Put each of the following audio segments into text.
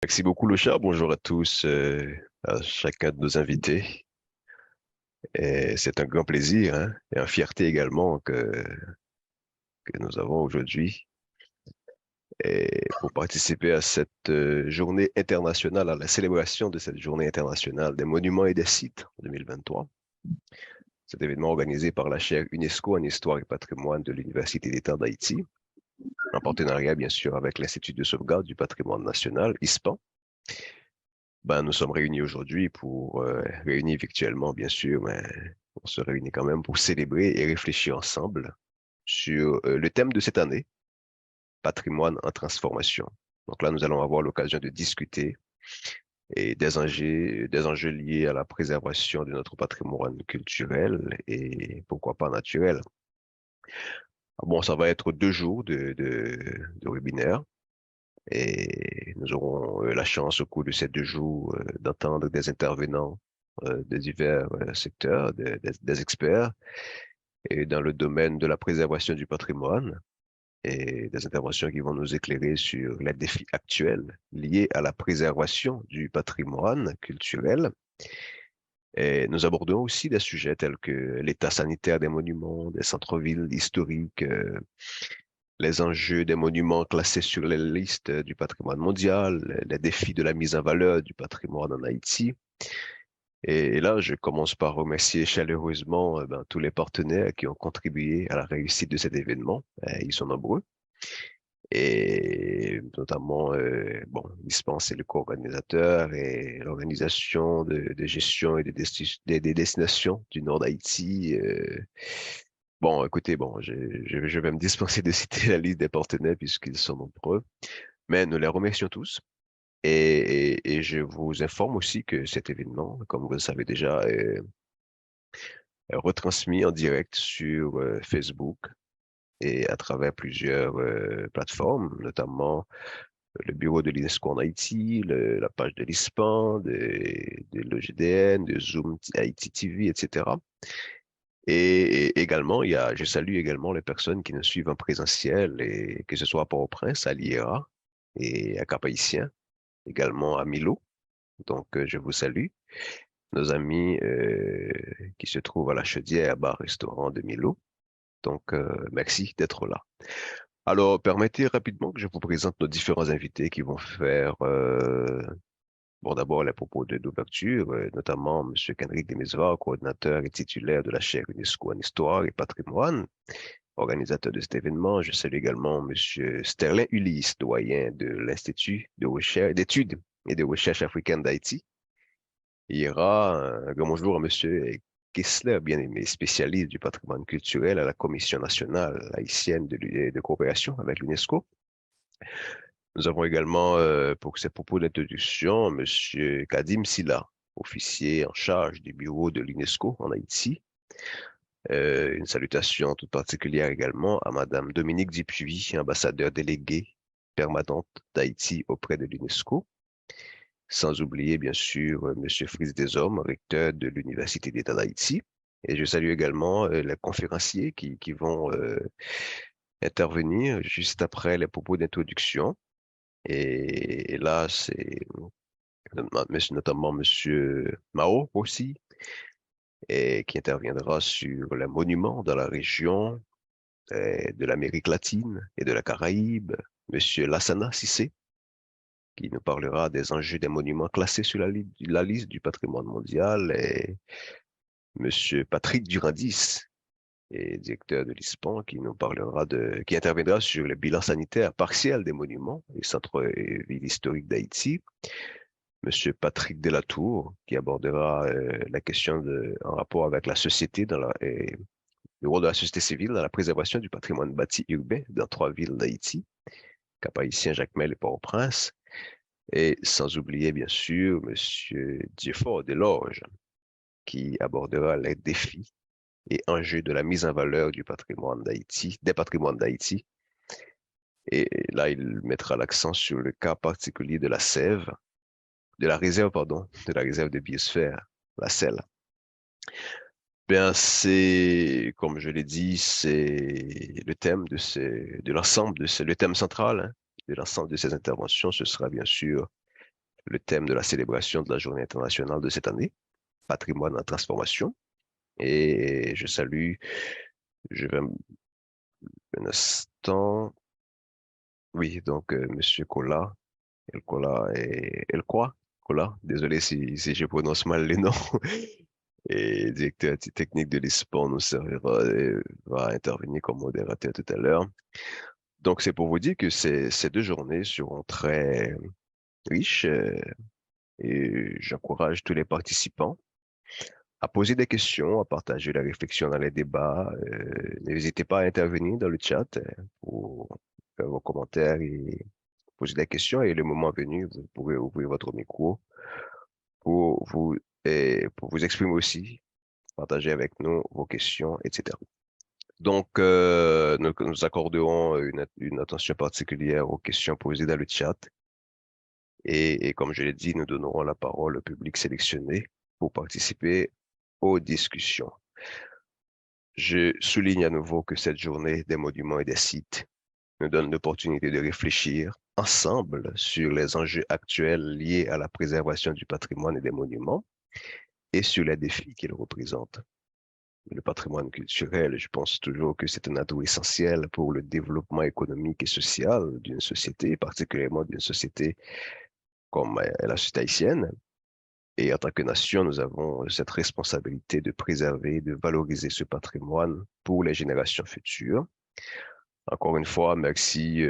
Merci beaucoup, Locha. Bonjour à tous, à chacun de nos invités. Et c'est un grand plaisir, hein, et une fierté également que nous avons aujourd'hui et pour participer à cette journée internationale, à la célébration de cette journée internationale des monuments et des sites en 2023. Cet événement organisé par la chaire UNESCO en Histoire et Patrimoine de l'Université d'État d'Haïti, en partenariat bien sûr avec l'Institut de sauvegarde du patrimoine national, ISPAN. Nous sommes réunis aujourd'hui pour, réunis virtuellement, bien sûr, mais on se réunit quand même pour célébrer et réfléchir ensemble sur le thème de cette année, patrimoine en transformation. Donc là, nous allons avoir l'occasion de discuter et des enjeux liés à la préservation de notre patrimoine culturel et pourquoi pas naturel. Bon, ça va être 2 jours de webinaire. Et nous aurons la chance au cours de ces 2 jours d'entendre des intervenants de divers secteurs, des experts, et dans le domaine de la préservation du patrimoine, et des interventions qui vont nous éclairer sur les défis actuels liés à la préservation du patrimoine culturel. Et nous abordons aussi des sujets tels que l'état sanitaire des monuments, des centres-villes historiques, les enjeux des monuments classés sur les listes du patrimoine mondial, les défis de la mise en valeur du patrimoine en Haïti. Et là, je commence par remercier chaleureusement tous les partenaires qui ont contribué à la réussite de cet événement. Ils sont nombreux. Et notamment, l'ISPAN, c'est le co-organisateur et l'organisation de gestion et des destinations du nord d'Haïti. Bon, écoutez, bon, je vais me dispenser de citer la liste des partenaires puisqu'ils sont nombreux, mais nous les remercions tous. Et je vous informe aussi que cet événement, comme vous le savez déjà, est retransmis en direct sur Facebook et à travers plusieurs plateformes, notamment le bureau de l'UNESCO en Haïti, la page de l'ISPAN, de l'OGDN, de Zoom Haïti TV, etc. Et également, je salue également les personnes qui nous suivent en présentiel, et que ce soit à Port-au-Prince, à l'IERA et à Cap-Haïtien, également à Milo. Donc, je vous salue. Nos amis qui se trouvent à la Chaudière, bar-restaurant de Milo. Donc, merci d'être là. Alors, permettez rapidement que je vous présente nos différents invités qui vont faire, bon, d'abord les propos d'ouverture, notamment M. Kendrick Demesvar, coordinateur et titulaire de la chaire UNESCO en Histoire et Patrimoine, organisateur de cet événement. Je salue également M. Sterling Ulysse, doyen de l'Institut de recherche, d'études et de recherche africaine d'Haïti. Il y aura un grand bonjour à M. Kessler, bien-aimé spécialiste du patrimoine culturel à la Commission nationale haïtienne de coopération avec l'UNESCO. Nous avons également, pour ses propos d'introduction, M. Kadim Silla, officier en charge du bureau de l'UNESCO en Haïti. Une salutation toute particulière également à Madame Dominique Dupuis, ambassadeur déléguée permanente d'Haïti auprès de l'UNESCO. Sans oublier, bien sûr, Monsieur Fritz Deshommes, recteur de l'Université d'État d'Haïti. Et je salue également les conférenciers qui vont intervenir juste après les propos d'introduction. Et là, c'est notamment Monsieur Mao aussi, et qui interviendra sur les monuments dans la région de l'Amérique latine et de la Caraïbe. Monsieur Lassana Sissé, qui nous parlera des enjeux des monuments classés sur la liste du patrimoine mondial, et Monsieur Patrick Durandis, et directeur de l'ISPAN, qui interviendra sur le bilan sanitaire partiel des monuments et centres et villes historiques d'Haïti. Monsieur Patrick Delatour, qui abordera la question en rapport avec la société et le rôle de la société civile dans la préservation du patrimoine bâti urbain dans 3 villes d'Haïti, Cap-Haïtien, Jacmel et Port-au-Prince. Et sans oublier, bien sûr, Monsieur Diefort Delorge, qui abordera les défis et enjeux de la mise en valeur du patrimoine d'Haïti, des patrimoines d'Haïti. Et là, il mettra l'accent sur le cas particulier de la sève, de la réserve de biosphère, la selle. Bien, comme je l'ai dit, c'est le thème de l'ensemble le thème central, hein, de l'ensemble de ces interventions. Ce sera bien sûr le thème de la célébration de la journée internationale de cette année, Patrimoine en transformation. Et je salue, je vais un instant, oui, donc Monsieur Kola, El Kola et El Kwa, Kola, désolé si je prononce mal les noms, et directeur technique de l'ISPON nous servira, va intervenir comme modérateur tout à l'heure. Donc, c'est pour vous dire que ces deux journées seront très riches et j'encourage tous les participants à poser des questions, à partager la réflexion dans les débats. N'hésitez pas à intervenir dans le chat pour faire vos commentaires et poser des questions. Et le moment venu, vous pourrez ouvrir votre micro pour vous, pour vous exprimer aussi, partager avec nous vos questions, etc. Donc, nous accorderons une attention particulière aux questions posées dans le chat. Et comme je l'ai dit, nous donnerons la parole au public sélectionné pour participer aux discussions. Je souligne à nouveau que cette journée des monuments et des sites nous donne l'opportunité de réfléchir ensemble sur les enjeux actuels liés à la préservation du patrimoine et des monuments et sur les défis qu'ils représentent. Le patrimoine culturel, je pense toujours que c'est un atout essentiel pour le développement économique et social d'une société, particulièrement d'une société comme la société haïtienne. Et en tant que nation, nous avons cette responsabilité de préserver, de valoriser ce patrimoine pour les générations futures. Encore une fois, merci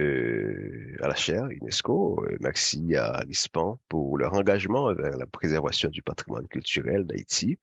à la chaire UNESCO, merci à l'ISPAN pour leur engagement vers la préservation du patrimoine culturel d'Haïti.